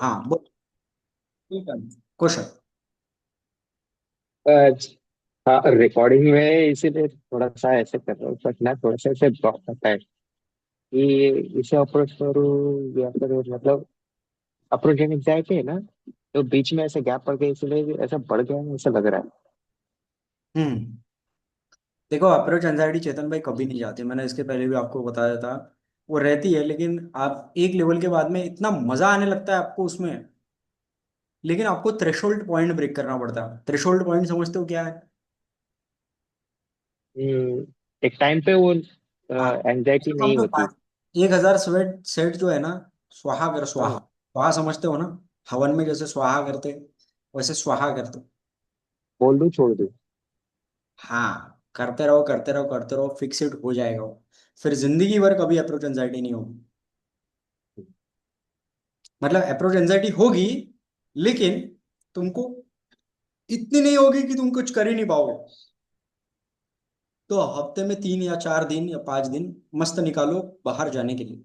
हाँ बोल। क्वेश्चन। हाँ, रिकॉर्डिंग में इसीलिए थोड़ा सा ऐसे कर रहा हूँ, बट ना थोड़ा सा ऐसे ब्लॉक करता है कि इसे अप्रोच करूँ या फिर मतलब अप्रोच एंग्जाइटी है ना, तो बीच में ऐसे गैप पड़ गया इसलिए ऐसा बढ़ गया है, ऐसा लग रहा है। हम्म। देखो अप्रोच एंजाइटी चेतन भाई कभी नहीं जाती, मैंने इसके पहले भी आपको बताया था। वो रहती है, लेकिन आप एक लेवल के बाद में इतना मजा आने लगता है आपको उसमें। लेकिन आपको थ्रेशोल्ड पॉइंट ब्रेक करना पड़ता है। थ्रेशोल्ड पॉइंट समझते हो क्या है? एक टाइम पे वो हाँ, एंग्जाइटी उसको हम नहीं तो होती। 1000 स्वेट सेट जो है ना, स्वाहा कर स्वाहा। हाँ, स्वाहा समझते हो ना? हवन में जैसे स्वाहा करते, वैसे स्वाहा करते। बोल दूं छोड़ दूं? हाँ, करते रहो करते रहो करते रहो, फिक्सिड हो जाएगा वो। फिर जिंदगी भर कभी अप्रोच एंजाइटी नहीं होगी। मतलब अप्रोच एंजाइटी होगी, लेकिन तुमको इतनी नहीं होगी कि तुम कुछ कर ही नहीं पाओगे। तो हफ्ते में 3 या 4 दिन या 5 दिन मस्त निकालो बाहर जाने के लिए।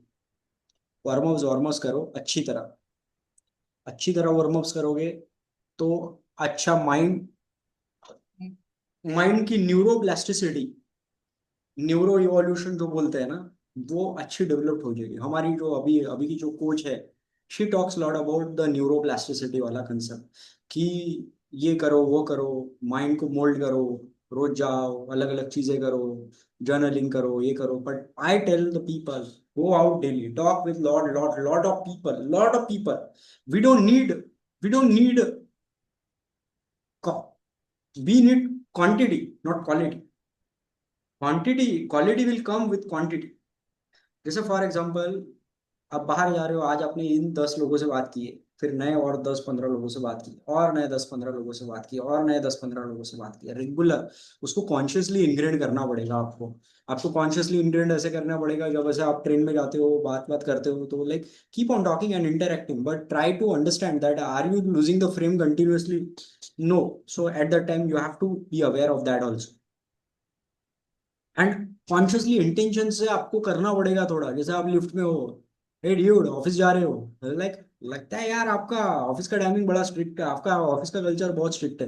वार्म अप्स करो अच्छी तरह। अच्छी तरह वार्म अप्स करोगे तो अच्छा माइंड, माइंड की न्यूरोप्लास्टिसिटी, न्यूरो इवोल्यूशन जो बोलते हैं ना, वो अच्छी डेवलप हो जाएगी। हमारी जो अभी अभी की जो कोच है, she talks lot about the neuroplasticity वाला कंसेप्ट, कि ये करो वो करो, माइंड को मोल्ड करो, रोज जाओ अलग अलग चीजें करो, जर्नलिंग करो, ये करो। But I tell the people, go out daily, talk with lot of people. We don't need we don't need we need quantity, not quality. Quantity, quality will come with quantity. जैसे for example, आप बाहर जा रहे हो, आज आपने इन 10 लोगों से बात की है, फिर नए और 10-15 लोगों से बात की, और नए 10-15 लोगों से बात की, और नए 10-15 लोगों से बात की, रेगुलर। उसको कॉन्शियसली इंग्रेड करना पड़ेगा आपको। आपको कॉन्शियसली इंग्रेड ऐसे करना पड़ेगा, जब ऐसे आप ट्रेन में जाते हो, बात बात करते हो, तो like keep on talking and interacting, but try to understand that are you losing the frame continuously? No. So at the time you have to be aware of that also. And consciously intention से आपको करना पड़ेगा थोड़ा। जैसे आप lift में हो, हे dude office जा रहे हो, लाइक लगता है यार आपका ऑफिस का टाइमिंग बड़ा स्ट्रिक्ट है, आपका ऑफिस का कल्चर बहुत स्ट्रिक्ट है।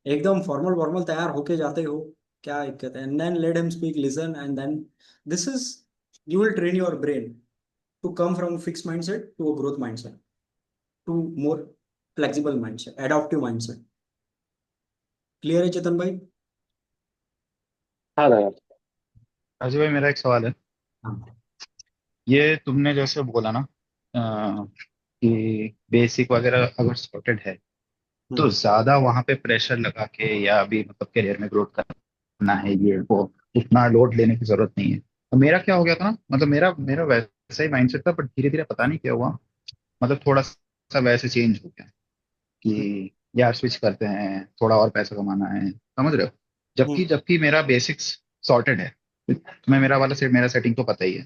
एकदम फॉर्मल फॉर्मल तैयार होके जाते हो, क्या दिक्कत है? And then let him speak, listen, and then this is, you will train your brain to come from fix mindset to a growth mindset, to more flexible mindset, adoptive mindset. Clear है चेतन भाई? हाँ दादा। अजय भाई, मेरा एक सवाल है। हाँ। ये तुमने जैसे बोला ना, कि बेसिक वगैरह अगर सॉर्टेड है तो हम्म। ज्यादा वहां पे प्रेशर लगा के या अभी मतलब करियर में ग्रोथ करना है, ये वो उतना लोड लेने की जरूरत नहीं है। तो मेरा क्या हो गया था ना, मतलब मेरा मेरा वैसा ही माइंडसेट था, बट धीरे धीरे पता नहीं क्या हुआ, मतलब थोड़ा सा वैसे चेंज हो गया कि यार स्विच करते हैं, थोड़ा और पैसा कमाना है, समझ रहे हो। जबकि हम्म। जबकि मेरा बेसिक्स सॉर्टेड है। तुम्हें मेरा वाला सेट, मेरा सेटिंग तो पता ही है,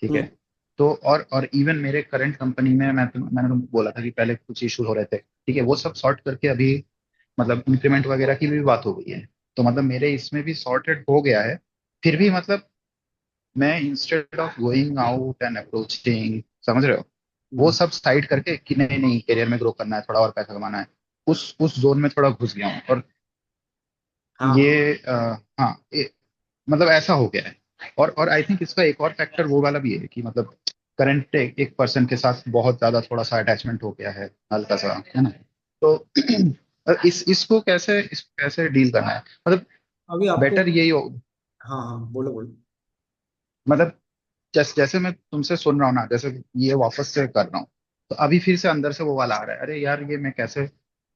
ठीक है। हम्म। तो और इवन मेरे करंट कंपनी में मैंने तुमको बोला था कि पहले कुछ इशू हो रहे थे, ठीक है, वो सब सॉर्ट करके अभी मतलब इंक्रीमेंट वगैरह की भी बात हो गई है। तो मतलब मेरे इसमें भी सॉर्टेड हो गया है। फिर भी मतलब मैं instead of going out and approaching, समझ रहे हो, वो हम्म। सब साइड करके कि नहीं नहीं करियर में ग्रो करना है, थोड़ा और पैसा कमाना है, उस जोन में थोड़ा घुस गया हूँ। और हाँ हाँ। ये हाँ, मतलब ऐसा हो गया है। और आई थिंक इसका एक और फैक्टर वो वाला भी है कि मतलब करंट एक पर्सन के साथ बहुत ज्यादा थोड़ा सा अटैचमेंट हो गया है, हल्का सा, है ना। तो इसको कैसे डील करना है, मतलब अभी आपको, बेटर यही हो। हाँ हाँ बोलो बोलो। मतलब जैसे मैं तुमसे सुन रहा हूँ ना, जैसे ये वापस से कर रहा हूँ, तो अभी फिर से अंदर से वो वाला आ रहा है, अरे यार ये मैं कैसे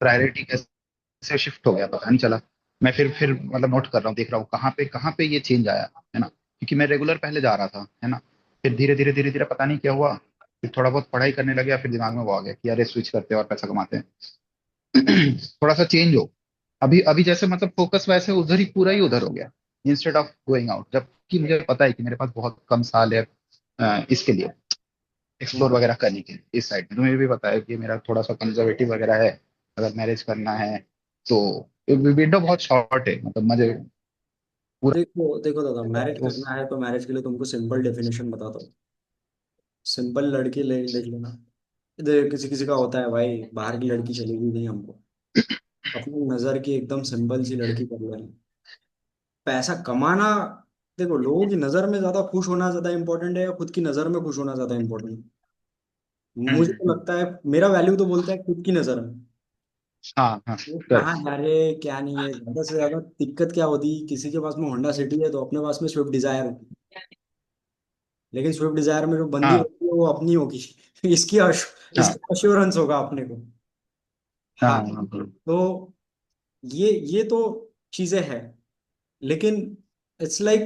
प्रायोरिटी कैसे शिफ्ट हो गया पता नहीं चला। मैं फिर मतलब नोट कर रहा हूँ, देख रहा हूँ कहाँ पे ये चेंज आया, है ना। क्योंकि मैं रेगुलर पहले जा रहा था, है ना। फिर धीरे धीरे पता नहीं क्या हुआ, फिर थोड़ा बहुत पढ़ाई करने लगे, फिर दिमाग में वो आ गया कि अरे स्विच करते हैं और पैसा कमाते हैं। थोड़ा सा चेंज हो। अभी अभी जैसे मतलब फोकस वैसे उधर ही पूरा ही उधर हो गया, इंस्टेड ऑफ गोइंग आउट, जबकि मुझे पता है कि मेरे पास बहुत कम साल है इसके लिए एक्सप्लोर हम्म। वगैरह करने के लिए। इस साइड में तुम्हें भी पता है कि मेरा थोड़ा सा कंजर्वेटिव वगैरह है, अगर मैरिज करना है तो विंडो बहुत शॉर्ट है, मतलब मुझे पूरा देखो देखो दादा, मैरिज उस। करना है तो मैरिज के लिए तुमको सिंपल डेफिनेशन बताता हूँ। सिंपल लड़की ले देख लेना, किसी किसी का होता है भाई, बाहर की लड़की चलेगी नहीं हमको, अपनी नजर की एकदम सिंपल सी लड़की कर लेनी। पैसा कमाना, देखो लोगों की नजर में ज्यादा खुश होना ज्यादा इंपॉर्टेंट है या खुद की नजर में खुश होना ज्यादा इंपॉर्टेंट है? मुझे तो हम्म। लगता है मेरा वैल्यू तो बोलता है खुद की नजर में। हाँ हाँ। वो कहाँ करेक्ट। जा रहे क्या नहीं है, ज्यादा से ज्यादा दिक्कत क्या होती, किसी के पास में होंडा सिटी है तो अपने पास में स्विफ्ट डिजायर होगी, लेकिन स्विफ्ट डिजायर में जो बंदी हाँ होगी वो अपनी होगी। हाँ इसका अश्योरेंस होगा अपने को। हाँ हाँ। हाँ तो ये तो चीजें हैं, लेकिन इट्स लाइक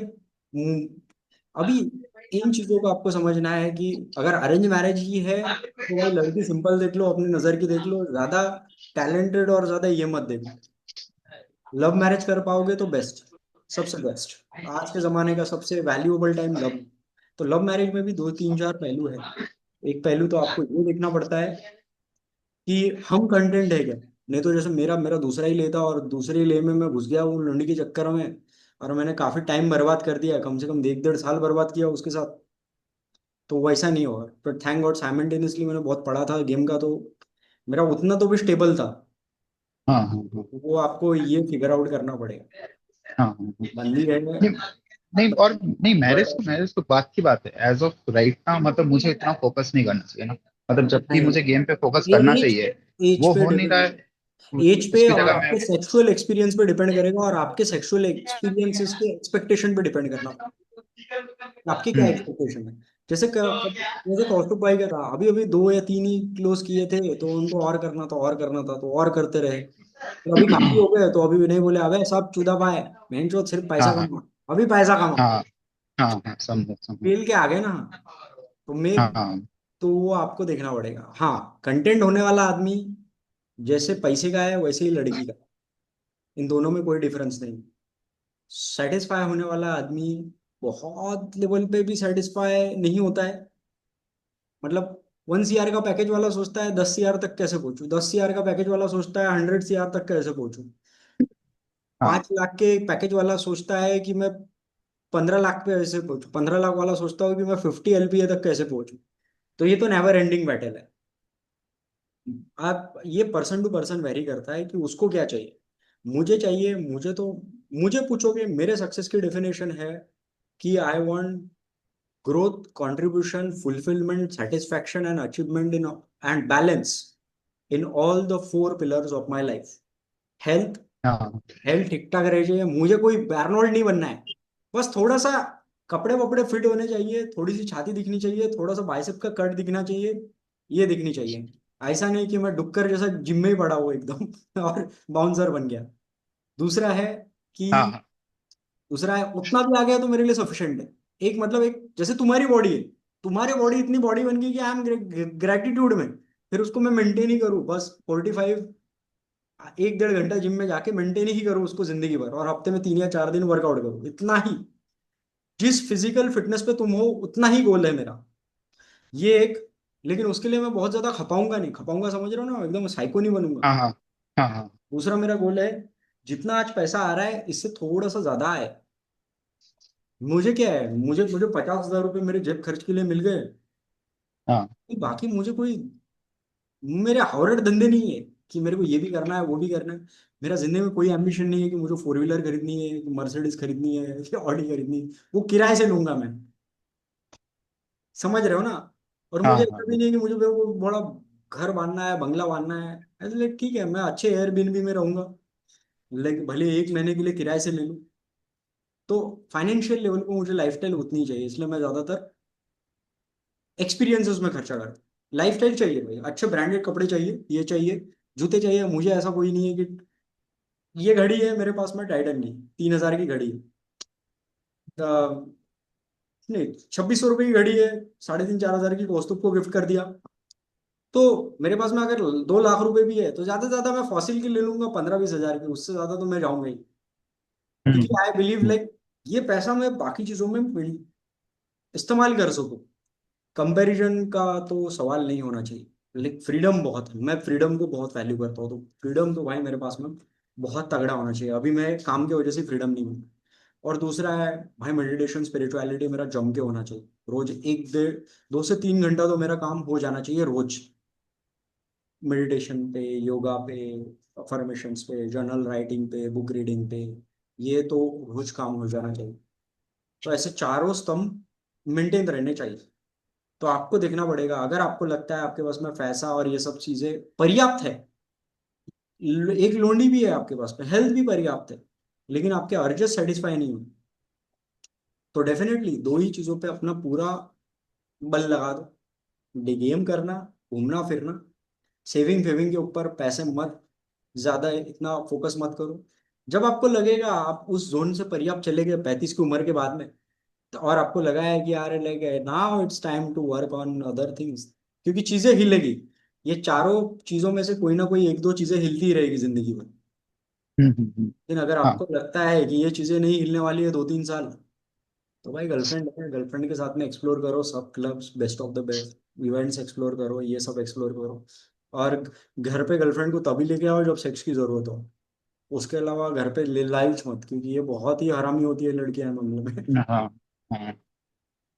अभी इन चीजों को आपको समझना है कि अगर अरेंज मैरिज ही है तो भाई लड़की सिंपल देख लो, अपनी नजर की देख लो, ज्यादा टैलेंटेड और ज्यादा ये मत देखो। लव मैरिज कर पाओगे तो बेस्ट, सबसे बेस्ट। आज के जमाने का सबसे वैल्यूएबल टाइम लव। तो लव मैरिज में भी दो तीन चार पहलू है। एक पहलू तो आपको ये देखना पड़ता है कि हम कंटेंट है क्या। नहीं तो जैसे मेरा मेरा दूसरा ही लेता और दूसरे ही ले में मैं घुस गया वो लड़की के चक्कर में, और मैंने काफी टाइम बर्बाद कर दिया, कम से कम 1 1.5 साल बर्बाद किया उसके साथ। तो वैसा नहीं होगा, पर थैंक गॉड साइमल्टेनियसली मैंने बहुत पढ़ा था गेम का, तो मेरा उतना तो भी स्टेबल था। हाँ हाँ हाँ वो आपको ये फिगर आउट करना पड़ेगा। हाँ हाँ हाँ। बंदी है नहीं नहीं, और नहीं, बट मैरिज तो बात की बात है। एज ऑफ राइट ना, मतलब मुझे इतना फोकस नहीं करना चाहिए ना। मतलब जब भी नहीं, मुझे गेम पे फोकस करना एज चाहिए एज वो पे हो नहीं रहा डिपेंड, है। एज पे उसकी और जगह मैं। आपके सेक्सुअल एक्सपीरियंस पे डिपेंड करेगा, और आपके सेक्सुअल एक्सपीरियंसेस के एक्सपेक्टेशन पे डिपेंड करना, आपकी क्या हम्म। एक्सपेक्टेशन है। जैसे कौस्तुभ भाई का था, अभी अभी 2 या 3 ही क्लोज किए थे तो उनको और करना था और करना था तो और करते रहे, तो अभी काफी हो गए तो अभी भी नहीं बोले अबे सब चुदा पाए, बहन चोद सिर्फ पैसा हाँ कमा, अभी पैसा कमा, हाँ हाँ हाँ, समझो समझो। फेल के आगे ना। तो मैं, हाँ तो वो आपको देखना पड़ेगा। हाँ, कंटेंट होने वाला आदमी जैसे पैसे का है वैसे ही लड़की का, इन दोनों में कोई डिफरेंस नहीं। सेटिस्फाई होने वाला आदमी बहुत लेवल पे भी सेटिस्फाई नहीं होता है। मतलब 1 CR का पैकेज वाला सोचता है 10 CR तक कैसे पहुंचू, 10 CR का पैकेज वाला सोचता है 100 CR तक कैसे पहुंचू, हाँ 5 लाख के पैकेज वाला सोचता है कि मैं 15 लाख पे कैसे पहुंचू, 15 लाख वाला सोचता हूँ कि मैं 50 LPA तक कैसे पहुंचू। तो ये तो नेवर एंडिंग बैटल है। आप ये पर्सन टू पर्सन वेरी करता है कि उसको क्या चाहिए। मुझे चाहिए, मुझे पूछोगे मेरे सक्सेस की डेफिनेशन है कि I want growth, contribution, fulfilment, satisfaction and achievement in and balance in all the 4 pillars of my life. Health, हाँ हेल्थ ठीक ठाक रह चाहिए, मुझे कोई बैरनोल्ड नहीं बनना है, बस थोड़ा सा कपड़े वपड़े फिट होने चाहिए, थोड़ी सी छाती दिखनी चाहिए, थोड़ा सा बाइसेप का कट दिखना चाहिए, ये दिखनी चाहिए। ऐसा नहीं कि मैं डुक्कर जैसा जिम में ही पड़ा हुआ एकदम और बाउंसर बन गया। दूसरा है कि हाँ हाँ दूसरा है उतना भी आ गया तो मेरे लिए सफिशिएंट है। एक मतलब एक जैसे तुम्हारी बॉडी है, तुम्हारी बॉडी इतनी बॉडी बन गई कि आई एम ग्रेटिट्यूड में, फिर उसको मैं मेंटेन ही करूँ बस 45, 1 1.5 घंटा जिम में जाके मेंटेन ही करूँ उसको जिंदगी भर, और हफ्ते में 3 या 4 दिन वर्कआउट करूँ, इतना ही। जिस फिजिकल फिटनेस पे तुम हो उतना ही गोल है मेरा, ये एक। लेकिन उसके लिए मैं बहुत ज्यादा खपाऊंगा नहीं, खपाऊंगा समझ रहे हो ना, एकदम साइको नहीं बनूंगा। हाँ हाँ हाँ हाँ दूसरा मेरा गोल है, जितना आज पैसा आ रहा है इससे थोड़ा सा ज्यादा आए। मुझे क्या है, मुझे मुझे 50,000 रुपये मेरे जेब खर्च के लिए मिल गए, हाँ बाकी मुझे कोई, मेरे हावरट धंधे नहीं है कि मेरे को ये भी करना है वो भी करना है। मेरा जिंदगी में कोई एम्बिशन नहीं है कि मुझे 4 व्हीलर खरीदनी है, कि मर्सिडीज खरीदनी है, कि ऑडी खरीदनी है, वो किराए से लूंगा मैं, समझ रहे हो ना। और हाँ मुझे हाँ ऐसा भी नहीं है कि मुझे वो बड़ा घर बांधना है, बंगला बांधना है। ऐसे ठीक है, मैं अच्छे एयरबीएनबी में रहूंगा, लेकिन भले 1 महीने के लिए किराए से ले लूं। तो फाइनेंशियल लेवल पे मुझे लाइफस्टाइल उतनी चाहिए, इसलिए मैं ज्यादातर एक्सपीरियंसेस में खर्चा करता हूँ। लाइफस्टाइल चाहिए भाई, अच्छे ब्रांडेड कपड़े चाहिए, ये चाहिए, जूते चाहिए। मुझे ऐसा कोई नहीं है कि ये घड़ी है मेरे पास में टाइटन नहीं, 3 हजार की घड़ी है, नहीं 2600 रुपये की घड़ी है, 3,500 4 हजार की कौस्तुभ को गिफ्ट कर दिया। तो मेरे पास में अगर 2 लाख रुपए भी है तो ज्यादा से ज्यादा मैं फॉसिल की ले लूंगा 15 20 हजार की, उससे ज्यादा तो मैं जाऊंगा ही। क्योंकि हम्म, आई बिलीव हम्म, लाइक ये पैसा मैं बाकी चीजों में इस्तेमाल कर सकूं। कंपैरिजन का तो सवाल नहीं होना चाहिए, लेकिन फ्रीडम बहुत है, मैं फ्रीडम को बहुत वैल्यू करता हूँ, तो फ्रीडम तो भाई मेरे पास में बहुत तगड़ा होना चाहिए। अभी मैं काम की वजह से फ्रीडम नहीं हूँ। और दूसरा है भाई मेडिटेशन स्पिरिचुअलिटी मेरा जम के होना चाहिए, रोज 1 1.5 2 से 3 घंटा तो मेरा काम हो जाना चाहिए रोज। मेडिटेशन पे, योगा पे, अफर्मेशंस पे, जर्नल राइटिंग पे, बुक रीडिंग पे, ये तो रोज काम हो जाना चाहिए। तो ऐसे चारों स्तंभ मेंटेन रहने चाहिए। तो आपको देखना पड़ेगा, अगर आपको लगता है आपके पास में पैसा और ये सब चीजें पर्याप्त है, एक लोनी भी है आपके पास में, हेल्थ भी पर्याप्त है, लेकिन आपके अर्जेस सेटिस्फाई नहीं हुए, तो डेफिनेटली दो ही चीजों पे अपना पूरा बल लगा दो। डे गेम करना, घूमना फिरना, सेविंग फेविंग के ऊपर पैसे मत ज्यादा इतना फोकस मत करो। जब आपको लगेगा आप उस जोन से पर्याप्त चले गए 35 की उम्र के बाद में, तो और आपको लगा है कि यार like now it's time to work on other things, क्योंकि चीजें हिलेगी। ये चारों चीजों में से कोई ना कोई एक दो चीजें हिलती ही रहेगी जिंदगी में। लेकिन अगर हाँ। आपको लगता है कि ये चीजें नहीं हिलने वाली है 2-3 साल, तो भाई गर्लफ्रेंड है, गर्लफ्रेंड के साथ में एक्सप्लोर करो सब clubs, best of the best events explore करो, ये सब एक्सप्लोर करो। और घर पे गर्लफ्रेंड को तभी लेके आओ जब सेक्स की जरूरत हो। उसके अलावा घर पे लालच मत, क्योंकि ये बहुत ही हरामी होती है लड़कियां मामले में। हाँ। हाँ।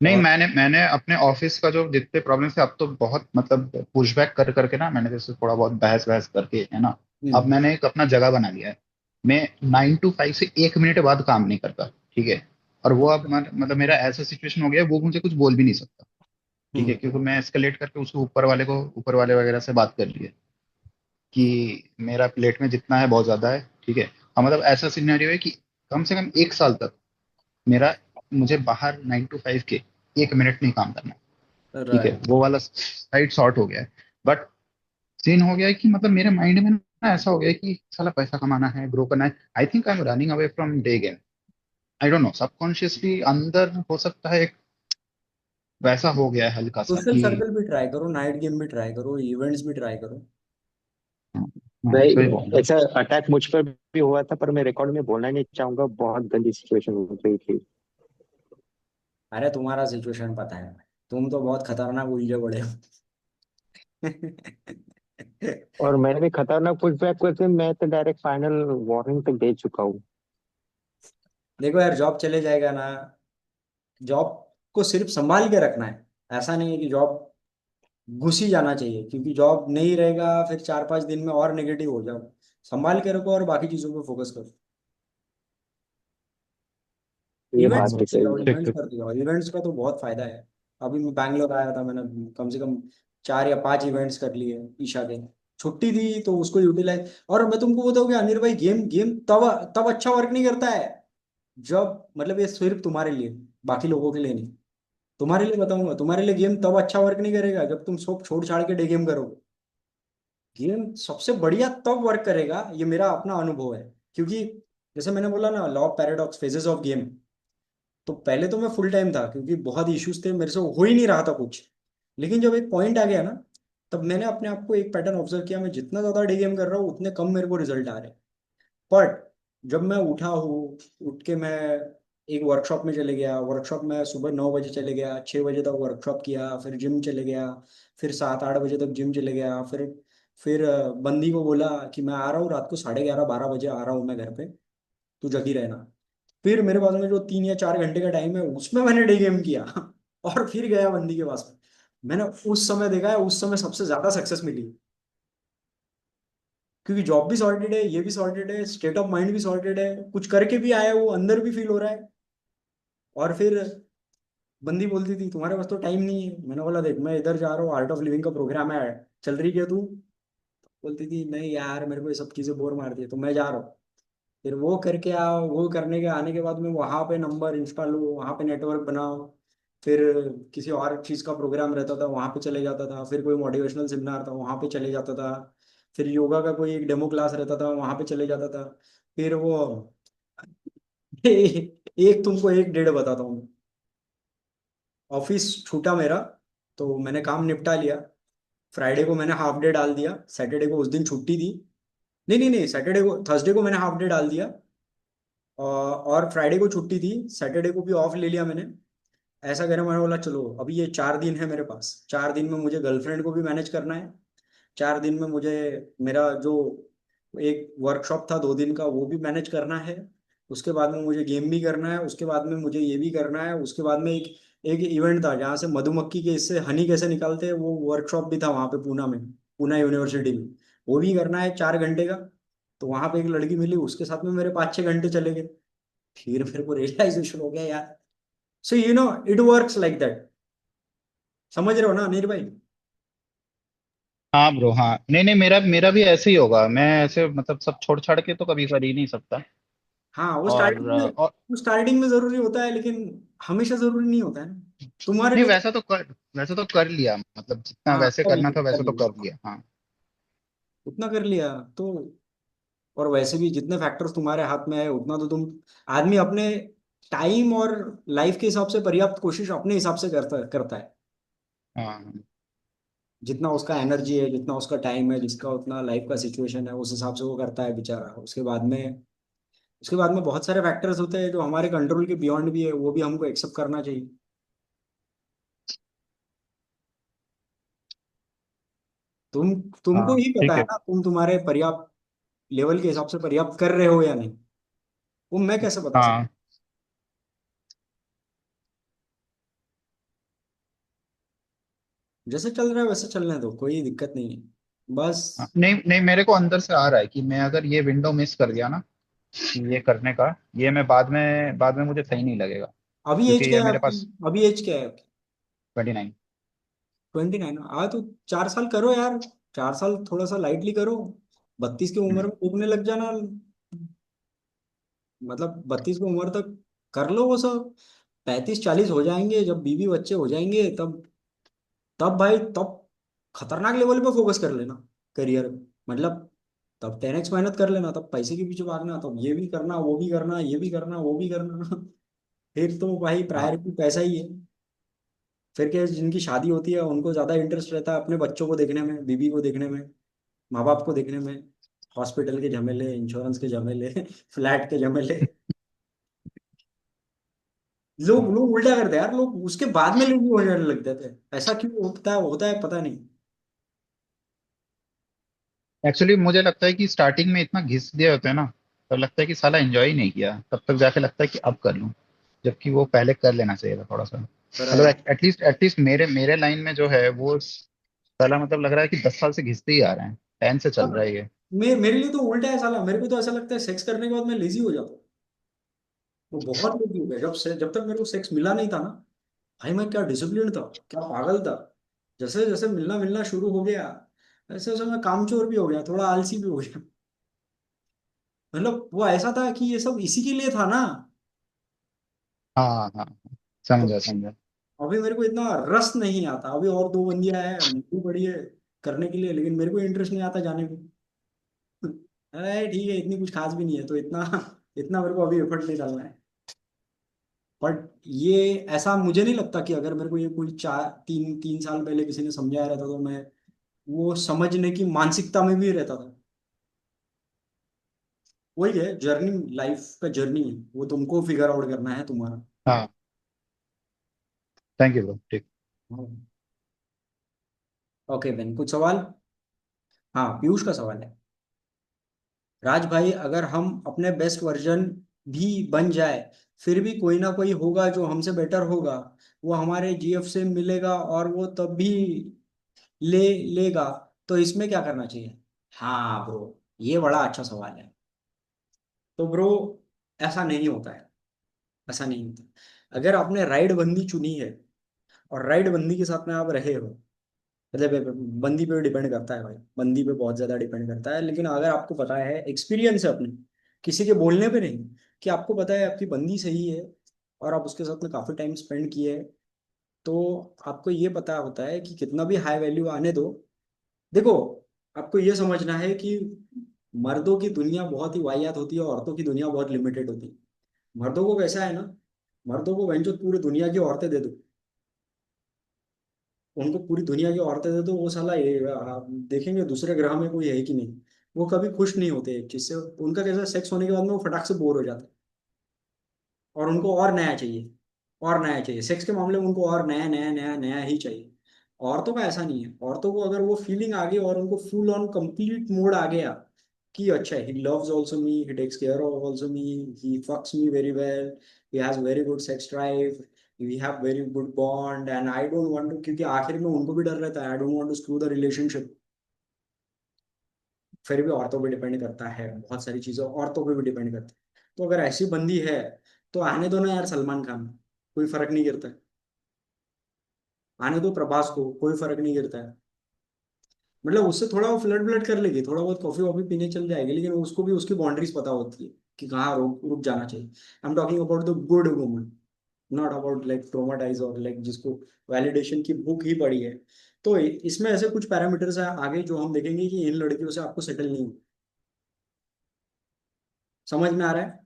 नहीं, और मैंने मैंने अपने ऑफिस का जो जितने प्रॉब्लम थे, अब तो बहुत मतलब पुशबैक कर करके ना, मैंने जैसे थोड़ा बहुत बहस बहस करके है ना, अब हम्म। मैंने एक अपना जगह बना लिया है। मैं 9 to 5 से 1 मिनट बाद काम नहीं करता, ठीक है। और वो अब मतलब मेरा ऐसा सिचुएशन हो गया है, वो मुझे कुछ बोल भी नहीं सकता, ठीक है, हम्म। क्योंकि मैं एस्केलेट करके उसको ऊपर वाले वगैरह से बात कर ली है कि मेरा प्लेट में जितना है बहुत ज्यादा है, ठीक है। और मतलब ऐसा सिनेरियो है कि कम से कम 1 साल तक मेरा मुझे बाहर 9 to 5 के 1 मिनट नहीं काम करना, ठीक है। राइट। वो वाला साइड शॉर्ट हो गया है। बट सीन हो गया है कि मतलब मेरे माइंड में ना ऐसा हो गया है कि साला पैसा कमाना है, ग्रो करना है। I think I am running away from day game. I don't know, subconsciously अंदर हो सकता है एक वैसा हो गया है हल्का सा सोशल कि सर्कल भी ट्राई करो, नाइट गेम भी ट्राई करो, इवेंट्स भी ट्राई करो। हाँ, हाँ, भाई सही बोल रहे हो। ऐसा अटैक मुझ पर भी हुआ था, पर मैं रिकॉर्ड में बोलना नहीं चाहूंगा, बहुत गंदी सिचुएशन हो गई थी। अरे तुम्हारा सिचुएशन पता है, तुम तो बहुत खतरनाक उलझे पड़े हो। और मैंने भी खतरनाक पुशबैक करके मैं तो डायरेक्ट फाइनल वार्निंग तक दे चुका हूँ। देखो यार, जॉब चले जाएगा ना, जॉब को सिर्फ संभाल के रखना है। ऐसा नहीं है कि जॉब घुस ही जाना चाहिए, क्योंकि जॉब नहीं रहेगा फिर 4-5 दिन में और नेगेटिव हो जाओ। संभाल के रखो और बाकी चीजों पे फोकस करो। ये इवेंट्स बात भी करते सही जाओ, है। ठीक इवेंट्स ठीक। करते जाओ, इवेंट्स का तो बहुत फायदा है। अभी मैं बैंगलोर आया था, मैंने कम से कम 4 या 5 इवेंट्स कर लिए ईशा के। छुट्टी थी तो उसको यूटिलाइज। और मैं तुमको बताऊँ कि अनिल भाई, गेम गेम तब तब अच्छा वर्क नहीं करता है जब, मतलब ये सिर्फ तुम्हारे लिए, बाकी लोगों के लिए नहीं। तुम्हारे लिए बताऊंगा, तुम्हारे लिए गेम तब अच्छा वर्क नहीं करेगा जब तुम सब छोड़ छाड़ के डे गेम करोगे। गेम सबसे बढ़िया तब वर्क करेगा, ये मेरा अपना अनुभव है। क्योंकि जैसे मैंने बोला ना, law of paradox, phases of game. तो पहले तो मैं फुल टाइम था, क्योंकि बहुत इश्यूज थे, मेरे से हो ही नहीं रहा था कुछ। लेकिन जब एक पॉइंट आ गया ना, तब मैंने अपने आप को एक पैटर्न ऑब्जर्व किया, मैं जितना ज्यादा डे गेम कर रहा हूँ उतने कम मेरे को रिजल्ट आ रहे हैं। बट जब मैं उठा हूँ, उठ के मैं एक वर्कशॉप में चले गया, वर्कशॉप में सुबह 9 बजे चले गया, 6 बजे तक वर्कशॉप किया, फिर जिम चले गया, फिर 7-8 बजे तक जिम चले गया, फिर बंदी को बोला कि मैं आ रहा हूँ रात को 11:30-12 बजे आ रहा हूँ मैं घर पे, तू जगी रहना। फिर मेरे पास में जो 3 या 4 घंटे का टाइम है उसमें मैंने डे गेम किया। और फिर गया बंदी के पास में। मैंने उस समय देखा है, उस समय सबसे ज्यादा सक्सेस मिली, क्योंकि जॉब भी सॉर्टेड है, ये भी सॉर्टेड है, स्टेट ऑफ माइंड भी सॉर्टेड है, कुछ करके भी आया है, वो अंदर भी फील हो रहा है। और फिर बंदी बोलती थी तुम्हारे पास तो टाइम नहीं है। मैंने बोला देख, मैं इधर जा रहा हूँ, आर्ट ऑफ लिविंग का प्रोग्राम है, चल रही क्या तू? बोलती थी नहीं यार, मेरे को ये सब चीजें बोर मारती है, तो मैं जा रहा हूँ। फिर वो करके आओ, वो करने के आने के बाद में वहां पे नंबर इंस्टॉल हो, वहां पे नेटवर्क बनाओ। फिर किसी और चीज का प्रोग्राम रहता था, वहां पे चले जाता था। फिर कोई मोटिवेशनल सेमिनार था, वहां पे चले जाता था। फिर योगा का कोई एक डेमो क्लास रहता था, वहां पे चले जाता था। फिर वो एक तुमको एक डेढ़ बताता हूँ। ऑफिस छूटा मेरा, तो मैंने काम निपटा लिया। फ्राइडे को मैंने हाफ डे डाल दिया, सैटरडे को उस दिन छुट्टी थी। नहीं नहीं नहीं, सैटरडे को, थर्सडे को मैंने हाफ डे डाल दिया। और फ्राइडे को छुट्टी थी, सैटरडे को भी ऑफ ले लिया मैंने। ऐसा करा, मैंने बोला चलो अभी ये 4 दिन है मेरे पास, 4 दिन में मुझे गर्लफ्रेंड को भी मैनेज करना है। 4 दिन में मुझे मेरा जो एक वर्कशॉप था 2 दिन का वो भी मैनेज करना है। उसके बाद में मुझे गेम भी करना है, उसके बाद में मुझे ये भी करना है, उसके बाद में एक एक इवेंट था जहाँ से मधुमक्खी के इससे हनी कैसे निकालते हैं, वो वर्कशॉप भी था वहाँ पे पूना में। पुणे यूनिवर्सिटी में, वो भी करना है 4 घंटे का। तो वहां पे एक लड़की मिली, उसके साथ में मेरे 5-6 घंटे चले गए। फिर मेरे को रियलाइजेशन हो गया यार, so it works like that. समझ रहे हो ना अनिल भाई? हाँ ब्रो, हाँ, नहीं नहीं, मेरा मेरा भी ऐसे ही होगा। मैं ऐसे मतलब सब छोड़ छाड़ के तो कभी कर ही नहीं सकता। हाँ, और वो स्टार्टिंग में जरूरी होता है, लेकिन हमेशा जरूरी नहीं होता है ना। तुम्हारे नहीं, लिए तो। वैसा तो कर लिया, मतलब जितना हाँ, वैसे कर करना लिया था कर वैसे तो कर लिया, लिया, हाँ। उतना कर लिया तो। और वैसे भी जितने फैक्टर्स तुम्हारे हाथ में है उतना तो तुम, आदमी अपने टाइम और लाइफ के हिसाब से पर्याप्त कोशिश अपने हिसाब से करता करता है। हाँ जितना उसका एनर्जी है, जितना उसका टाइम है, जिसका उतना लाइफ का सिचुएशन है, उस हिसाब से वो करता है बेचारा। उसके बाद में बहुत सारे फैक्टर्स होते हैं जो हमारे कंट्रोल के बियॉन्ड भी है, वो भी हमको एक्सेप्ट करना चाहिए। तुमको हाँ, ही पता ठीक है है। ना, तुम तुम्हारे पर्याप्त लेवल के हिसाब से पर्याप्त कर रहे हो या नहीं। वो मैं कैसे बता सकता? हाँ जैसे चल रहा है वैसे चलने दो, कोई दिक्कत नहीं है बस। हाँ, नहीं नहीं, मेरे को अंदर से आ रहा है कि मैं अगर ये विंडो मिस कर दिया ना, ये करने का, ये मैं बाद में मुझे सही नहीं लगेगा। अभी एज क्योंकि ये क्या है मेरे आपकी? पास अभी एज क्या है आपकी? 29। 29। हाँ तो 4 साल करो यार, 4 साल थोड़ा सा लाइटली करो। 32 की उम्र में घूमने लग जाना, मतलब 32 की उम्र तक कर लो वो सब। 35-40 हो जाएंगे जब बीवी बच्चे हो जाएंगे, तब तब भाई तब खतरनाक लेवल पे फोकस कर लेना करियर में। मतलब तब 10x मेहनत कर लेना, तब पैसे के पीछे भागना, तब ये भी करना, वो भी करना, ये भी करना, वो भी करना। फिर तो भाई हाँ प्रायोरिटी पैसा ही है। फिर क्या, जिनकी शादी होती है उनको ज्यादा इंटरेस्ट रहता है अपने बच्चों को देखने में, बीवी को देखने में, माँ बाप को देखने में। हॉस्पिटल के झमेले, इंश्योरेंस के झमेले, फ्लैट के झमेले। लोग लोग उल्टा करते हैं यार, लोग उसके बाद में लेजी हो जाने लग जाते हैं। ऐसा क्यों होता है पता नहीं। एक्चुअली मुझे लगता है कि स्टार्टिंग में इतना घिस दिया होता है ना, तब लगता है कि साला एंजॉय ही नहीं किया, तब तक जाके लगता है कि अब कर लूं। जबकि वो पहले कर लेना चाहिए था थोड़ा सा। मतलब पर एटलीस्ट मेरे मेरे लाइन में जो है वो साला, मतलब लग रहा है कि 10 साल से घिसते ही आ रहे हैं, 10 से चल अब रहा है ये। मेरे लिए तो उल्टा है साला। मेरे को तो ऐसा लगता है सेक्स करने के बाद मैं लेजी हो जाता हूँ। वो बहुत लेजी हो गया जब तक मेरे को सेक्स मिला नहीं था ना। भाई मैं क्या डिसिप्लिन था, क्या पागल था। जैसे जैसे मिलना मिलना शुरू हो गया, ऐसे वैसे मैं कामचोर भी हो गया, थोड़ा आलसी भी हो गया। मतलब वो ऐसा था कि ये सब इसी के लिए था ना। हाँ हाँ हाँ, तो समझा समझा। अभी मेरे को इतना रस नहीं आता। अभी और दो बंदियां हैं, मूवी पड़ी है करने के लिए, लेकिन मेरे को इंटरेस्ट नहीं आता जाने में। अरे ठीक है, इतनी कुछ खास भी नहीं है तो इतना इतना मेरे को अभी एफर्ट नहीं डालना है। बट ये ऐसा मुझे नहीं लगता कि अगर मेरे को ये कोई 3 3 साल पहले किसी ने समझाया रहता तो मैं वो समझने की मानसिकता में भी रहता था। वही है जर्नी, लाइफ का जर्नी है, वो तुमको फिगर आउट करना है तुम्हारा। हाँ, थैंक यू ब्रो, ठीक। ओके बेन, कुछ सवाल? हाँ, पीयूष का सवाल है। राज भाई, अगर हम अपने बेस्ट वर्जन भी बन जाए, फिर भी कोई ना कोई होगा जो हमसे बेटर होगा, वो हमारे जीएफ से मिलेगा और वो तब भी ले लेगा, तो इसमें क्या करना चाहिए? हाँ ब्रो, ये बड़ा अच्छा सवाल है। तो ब्रो, ऐसा नहीं होता है, ऐसा नहीं होता। अगर आपने राइड बंदी चुनी है और राइड बंदी के साथ में आप रहे हो, मतलब बंदी पे डिपेंड करता है भाई, बंदी पे बहुत ज्यादा डिपेंड करता है। लेकिन अगर आपको पता है, एक्सपीरियंस है अपने, किसी के बोलने पे नहीं, कि आपको पता है आपकी बंदी सही है और आप उसके साथ में काफी टाइम स्पेंड किए है, तो आपको ये पता होता है कि कितना भी हाई वैल्यू आने दो। देखो, आपको ये समझना है कि मर्दों की दुनिया बहुत ही वाहियात होती है, औरतों की दुनिया बहुत लिमिटेड होती है। मर्दों को कैसा है ना, मर्दों को जो पूरी दुनिया की औरतें दे दो, उनको पूरी दुनिया की औरतें दे दो, वो साला आप देखेंगे दूसरे ग्रह में कोई है कि नहीं। वो कभी खुश नहीं होते एक चीज से। उनका कैसा, सेक्स होने के बाद में वो फटाक से बोर हो जाते हैं और उनको और नया चाहिए, और नया चाहिए। सेक्स के मामले में उनको और नया नया नया नया ही चाहिए। औरतों का ऐसा नहीं है। औरतों को अगर वो फीलिंग आ गई और उनको फुल ऑन कंप्लीट मोड आ गया कि अच्छा, he loves also me, he takes care of also me, he fucks me very well, he has very good sex drive, we have very good bond and I don't want to, क्योंकि आखिर में उनको भी डर रहता है, I don't want to screw the relationship. फिर भी औरतों पे डिपेंड करता है, बहुत सारी चीजें औरतों पे भी डिपेंड करती है। तो अगर ऐसी बंदी है तो आने दो ना यार सलमान खान, कोई फर्क नहीं गिरता है। आने दो प्रभास को, कोई फर्क नहीं गिरता है। मतलब उससे थोड़ा वो फ्लर्ट फ्लर्ट कर लेगी, थोड़ा बहुत कॉफी वॉफी पीने चल जाएगी, लेकिन उसको भी उसकी बाउंड्रीज पता होती है कि कहाँ रुक रुक जाना चाहिए। I am talking about the good woman, not about like traumatize और लाइक जिसको वैलिडेशन की भूख ही पड़ी है। तो इसमें ऐसे कुछ पैरामीटर्स है आगे जो हम देखेंगे कि इन लड़कियों से आपको सेटल नहीं हो। समझ में आ रहा है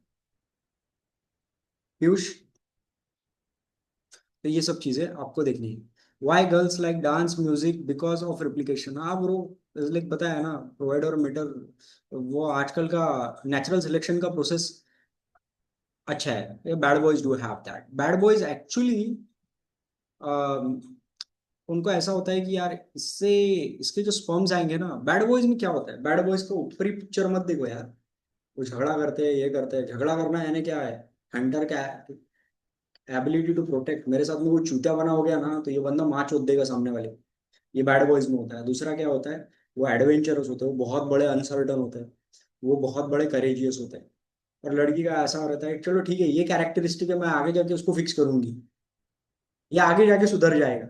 पीयूष? तो ये सब चीजें आपको देखनी है। Why girls like dance music because of replication. हाँ ब्रो, लाइक बताया ना, प्रोवाइडर और मेटर, वो आजकल का नेचुरल सिलेक्शन का प्रोसेस अच्छा है। Bad boys do have that. Bad boys actually उनको ऐसा होता है कि यार इससे इसके जो स्पर्म्स आएंगे ना, बैड बॉयज में क्या होता है, बैड बॉयज को ऊपरी पिक्चर मत देखो यार। वो झगड़ा करते हैं, ये करते हैं, झगड़ा करना यानी क्या है, हंटर का एबिलिटी टू प्रोटेक्ट। मेरे साथ में वो चूतिया बना हो गया ना तो ये बंदा मार चोद देगा सामने वाले को। ये बैड बॉयज में होता है। दूसरा क्या होता है, वो एडवेंचरस होते हैं, वो बहुत बड़े अनसर्टन होते हैं, वो बहुत बड़े करेजियस होते हैं। और लड़की का ऐसा रहता है चलो ठीक है ये कैरेक्टरिस्टिक है, मैं आगे जाके उसको फिक्स करूंगी, ये आगे जाके सुधर जाएगा,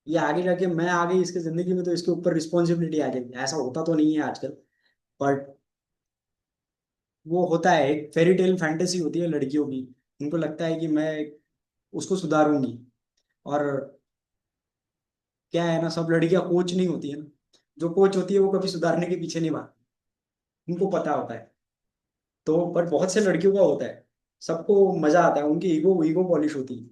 ये आगे जाके मैं आगे इसके जिंदगी में तो इसके ऊपर रिस्पॉन्सिबिलिटी आ जाएगी। ऐसा होता तो नहीं है आजकल, बट वो होता है, एक फेरी टेल फैंटेसी होती है लड़कियों की। उनको लगता है कि मैं उसको सुधारूंगी। और क्या है ना, सब लड़कियां कोच नहीं होती है ना, जो कोच होती है वो कभी सुधारने के पीछे नहीं भागती, उनको पता होता है। तो पर बहुत से लड़कियों का होता है, सबको मजा आता है, उनकी ईगो ईगो पॉलिश होती है।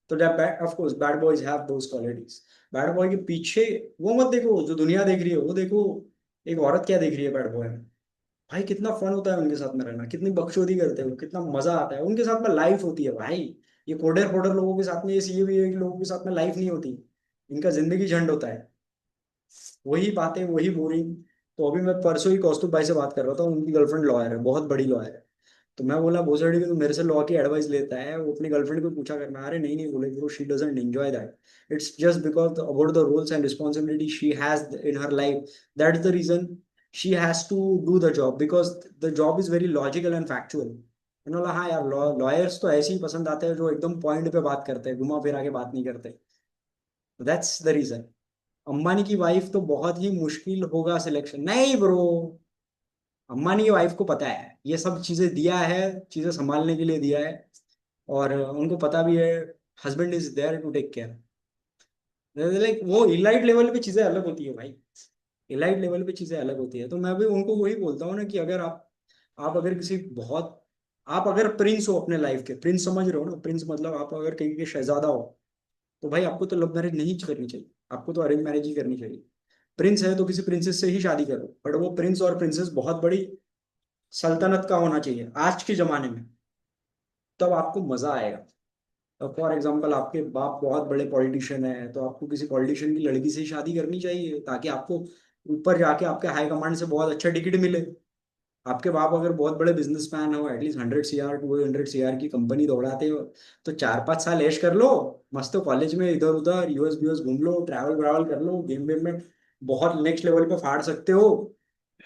तो जब bad of course bad boys have those qualities. Bad boy के पीछे वो मत देखो जो दुनिया देख रही है, वो देखो एक औरत क्या देख रही है बैड बॉय में। भाई कितना फन होता है उनके साथ में रहना, कितनी बकचोदी करते हैं वो, कितना मजा आता है उनके साथ में, लाइफ होती है भाई। ये कोडर फोडर लोगों के साथ में, ये सीए भी लोगों के साथ में लाइफ नहीं होती, इनका जिंदगी झंड होता है। वही बातें वही बोरिंग। तो अभी मैं परसों ही कौस्तुभ भाई से बात कर रहा था, उनकी गर्लफ्रेंड लॉयर है, बहुत बड़ी लॉयर है। तो मैं बोला भोसड़ी कि तू मेरे से लॉ की एडवाइस लेता है, वो अपनी गर्लफ्रेंड को पूछा करना। अरे नहीं नहीं बोले bro, she doesn't enjoy that, it's just because about the roles and responsibility she has in her life, that is the reason she has to do the job, because the job is very logical and factual. मैंने बोला हाँ यार, lawyers तो ऐसे ही पसंद आते हैं जो एकदम पॉइंट पे बात करते हैं, घुमा फिरा के बात नहीं करते। That's the reason. अंबानी की वाइफ तो बहुत ही मुश्किल होगा सिलेक्शन। नहीं ब्रो, अंबानी की वाइफ को पता है ये सब चीजें दिया है, चीजें संभालने के लिए दिया है, और उनको पता भी है husband is there to take care. Like वो इलाइट लेवल पे चीजें अलग होती है भाई, इलाइट लेवल पे चीजें अलग होती है। तो मैं भी उनको वही बोलता हूँ ना कि अगर आप अगर किसी बहुत, आप अगर प्रिंस हो अपने लाइफ के, प्रिंस समझ रहे हो ना, प्रिंस मतलब आप अगर कहीं के शहजादा हो, तो भाई आपको तो लव मैरिज नहीं करनी चाहिए, आपको तो अरेंज मैरिज ही करनी चाहिए। प्रिंस है तो किसी प्रिंसेस से ही शादी करो, बट वो प्रिंस और प्रिंसेस बहुत बड़ी सल्तनत का होना चाहिए आज के जमाने में, तब आपको मजा आएगा। अब फॉर एग्जाम्पल आपके बाप बहुत बड़े पॉलिटिशियन है, तो आपको किसी पॉलिटिशियन की लड़की से ही शादी करनी चाहिए, ताकि आपको ऊपर जाके आपके हाई कमांड से बहुत अच्छा टिकट मिले। आपके बाप अगर बहुत बड़े बिजनेसमैन हो, एटलीस्ट 100 CR 200 CR की कंपनी दौड़ाते हो, तो 4-5 साल ऐश कर लो, मस्त कॉलेज में इधर उधर यूएस यूएस घूम लो, ट्रैवल व्रैवल कर लो, गेम वेम में बहुत नेक्स्ट लेवल पे फाड़ सकते हो,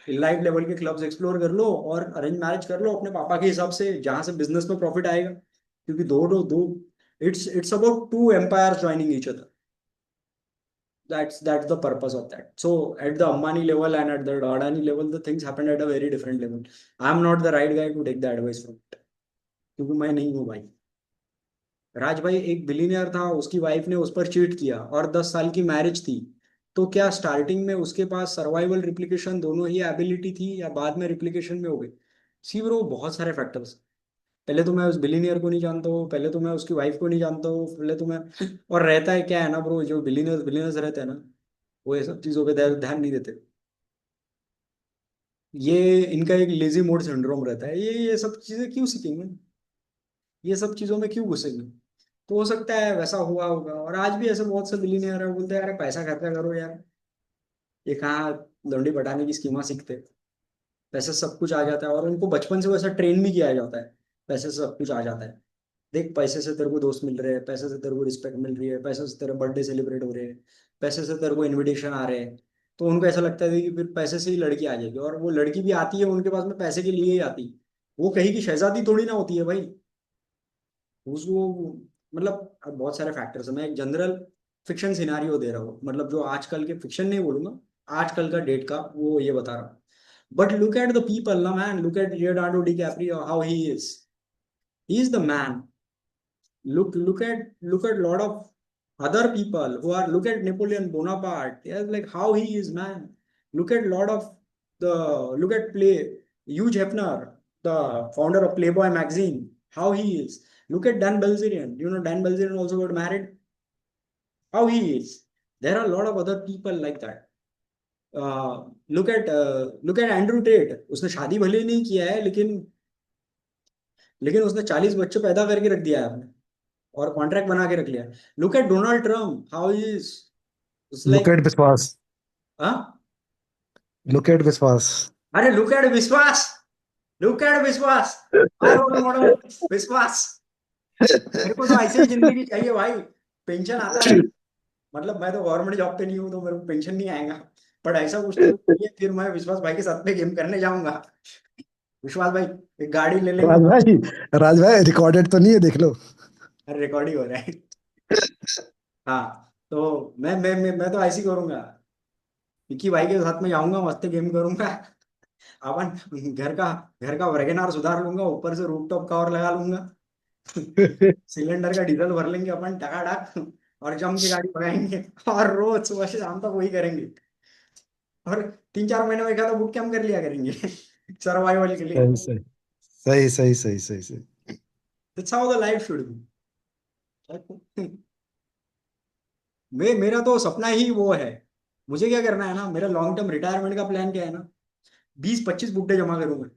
लाइव लेवल के क्लब्स एक्सप्लोर कर लो, और अरेंज मैरिज कर लो अपने पापा के हिसाब से जहां से बिजनेस में प्रॉफिट आएगा। क्योंकि दो दो दो, it's about two empire joining each other. That's the purpose of that. So at the Ambani level and at the Adani level, the things happen at a very different level. I'm not the right guy to take the advice from it, क्योंकि मैं नहीं हूँ भाई। राज भाई एक billionaire था, उसकी wife ने उस पर चीट किया और 10 साल की मैरिज थी। तो क्या स्टार्टिंग में उसके पास सर्वाइवल रिप्लिकेशन दोनों ही एबिलिटी थी, या बाद में रिप्लिकेशन में हो गई? सी ब्रो, बहुत सारे फैक्टर्स। पहले तो मैं उस बिलीनियर को नहीं जानता हूँ, पहले तो मैं उसकी वाइफ को नहीं जानता हूँ, पहले तो मैं और रहता है क्या है ना ब्रो, जो बिलीनियर्स बिलीनियर्स रहते हैं ना, वो ये सब चीजों पे ध्यान नहीं देते। ये इनका एक लेजी मोड सिंड्रोम रहता है, ये सब चीजें क्यों सीखेंगे, ये सब चीजों में क्यों घुसेंगे? तो हो सकता है वैसा हुआ होगा। और आज भी ऐसे बहुत से बिलीनियर है, बोलते हैं यार पैसा खर्चा करो यार, ये कहाँ लौंडी पटाने की स्कीमा सीखते, पैसे से सब कुछ आ जाता है, और उनको बचपन से वैसा ट्रेन भी किया जाता है, पैसे से सब कुछ आ जाता है। देख पैसे से तेरे को दोस्त मिल रहे हैं, पैसे से तेरे को रिस्पेक्ट मिल रही है, पैसे से तेरे बर्थडे सेलिब्रेट हो रहे हैं, पैसे से तेरे को इनविटेशन आ रहे हैं, तो उनको ऐसा लगता है कि फिर पैसे से ही लड़की आ जाएगी, और वो लड़की भी आती है उनके पास में पैसे के लिए ही आती है। वो कहीं की शहजादी थोड़ी ना होती है भाई। उसको मतलब अब बहुत सारे फैक्टर्स हैं, मैं एक जनरल फिक्शन सिनारियो दे रहा हूँ, मतलब जो आजकल के, फिक्शन नहीं बोलूंगा, आजकल का डेट का वो ये बता रहा हूँ। But look at the people ना man, look at Leonardo DiCaprio, how he is the man. Look at lot of other people who are, look at Napoleon Bonaparte. Yes, like how he is, man. Look at lot of the look at play Hugh Hefner, the founder of Playboy magazine. How he is. Look at Dan Bilzerian. You know Dan Bilzerian also got married. How he is. There are a lot of other people like that. Look at Andrew Tate. उसने शादी भले ही नहीं किया है, लेकिन उसने 40 बच्चे पैदा करके रख दिया है आपने, और कॉन्ट्रैक्ट बना के रख लिया। Look at Donald Trump, how is Look like. at Biswas. हाँ, Look at Biswas. अरे लुक एट विश्वास, लुक एट विश्वास, माय रोल मॉडल विश्वास। मेरे को तो ऐसे ही जिंदगी चाहिए भाई, पेंशन आता रहे। मतलब मैं तो गवर्नमेंट जॉब पे नहीं हूँ तो मेरे को पेंशन नहीं आएगा, पर ऐसा कुछ तो चाहिए, फिर मैं विश्वास भाई के साथ में गेम करने जाऊंगा। विश्वास भाई एक गाड़ी ले लेंगे। राज भाई रिकॉर्डेड तो नहीं है, देख लो। अरे रिकॉर्ड ही हो रहा है। हाँ, तो मैं तो ऐसे ही करूंगा, विक्की भाई के साथ में जाऊंगा, मस्त गेम करूंगा। अपन घर का वैगनआर सुधार लूंगा, ऊपर से रूफटॉप कवर लगा लूंगा। सिलेंडर का डीजल भर लेंगे अपन टकाटक, और जम के गाड़ी भगाएंगे, और रोज सुबह से शाम तक वही करेंगे। और 3-4 महीने में एखादा बुक कैंप कर लिया करेंगे सर्वाइवल के लिए। सही सही सही सही सही सही सही। That's how the life should be. मेरा तो सपना ही वो है। मुझे क्या करना है ना, मेरा लॉन्ग टर्म रिटायरमेंट का प्लान क्या है ना, 20-25 बुड्ढे जमा करूंगा,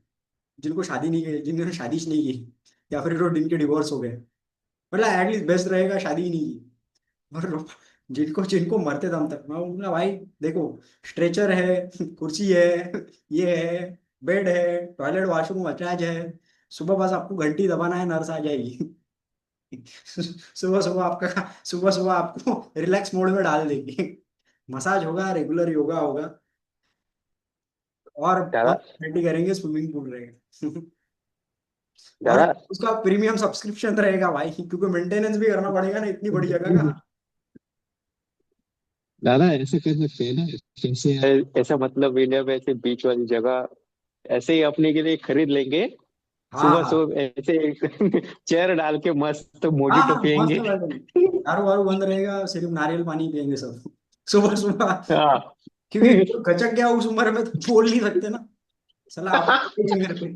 जिनको शादी नहीं की, जिन्होंने शादी ही नहीं की, या फिर जो जिनके डिवोर्स हो गए। मतलब एटलीस्ट बेस्ट रहेगा शादी ही नहीं की। और जिनको जिनको मरते दम तक मैं बोलूंगा भाई देखो, स्ट्रेचर है, कुर्सी है, ये है, बेड है, टॉयलेट वॉशरूम अटैच है। सुबह बस आपको घंटी दबाना है, नर्स आ जाएगी। सुबह सुबह आपको रिलैक्स मोड में डाल देगी। मसाज होगा, रेगुलर योगा होगा, और ज्यादा पार्टी करेंगे, स्विमिंग पूल रहेगा। और ज्यादा उसका प्रीमियम सब्सक्रिप्शन रहेगा भाई, क्योंकि मेंटेनेंस भी करना पड़ेगा ना इतनी बड़ी जगह का। ज्यादा ऐसे कर सकते हैं ना, कैसे ऐसा मतलब इंडिया में ऐसे बीच वाली जगह ऐसे ही अपने के लिए खरीद लेंगे। हाँ सुबह हाँ सुबह ऐसे एक चेयर डाल के मस्त हाँ मोजिटो हाँ, मस्त पियेंगे। बैठेंगे, दारू वारू बंद रहेगा, सिर्फ नारियल पानी पियेंगे सब सुबह सुबह। हाँ। क्योंकि जो गचक गया उस उम्र में तो बोल नहीं सकते ना, साला आप मेरे पे।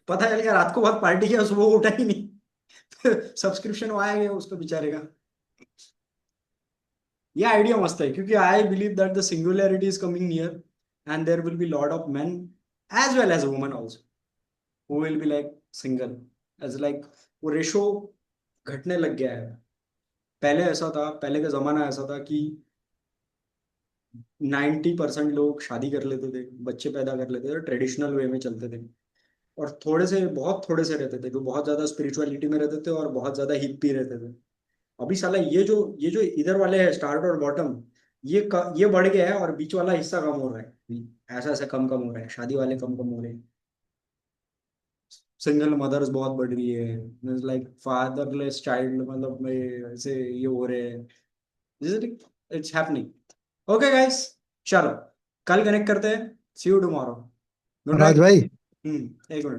पता चल गया रात को बहुत पार्टी किया, सुबह उठा ही नहीं। सब्सक्रिप्शन वो आया गया उसको बेचारे का। ये आइडिया मस्त है, क्योंकि I believe that the singularity is coming near, and there will be lot of men as well as women also who will be like single, as like वो रेशो घटने लग गया है। पहले ऐसा था, पहले का जमाना ऐसा था कि 90% लोग शादी कर लेते थे, बच्चे पैदा कर लेते थे, ट्रेडिशनल वे में चलते थे। और थोड़े से, बहुत थोड़े से रहते थे जो बहुत ज्यादा स्पिरिचुअलिटी में रहते थे और बहुत ज्यादा हिप्पी रहते थे। अभी साला ये जो इधर वाले है स्टार्ट और बॉटम, ये बढ़ गया है, और बीच वाला हिस्सा कम हो रहा है। ऐसा ऐसा कम कम हो रहा है, शादी वाले कम कम हो रहे हैं, सिंगल मदर्स बहुत बढ़ रही है, लाइक फादरलेस चाइल्ड, मतलब ऐसे ये हो रहे हैं, इट्स हैपनिंग। ओके गाइस, चलो कल कनेक्ट करते हैं, सी यू टुमारो, गुड नाइट। राज भाई एक मिनट।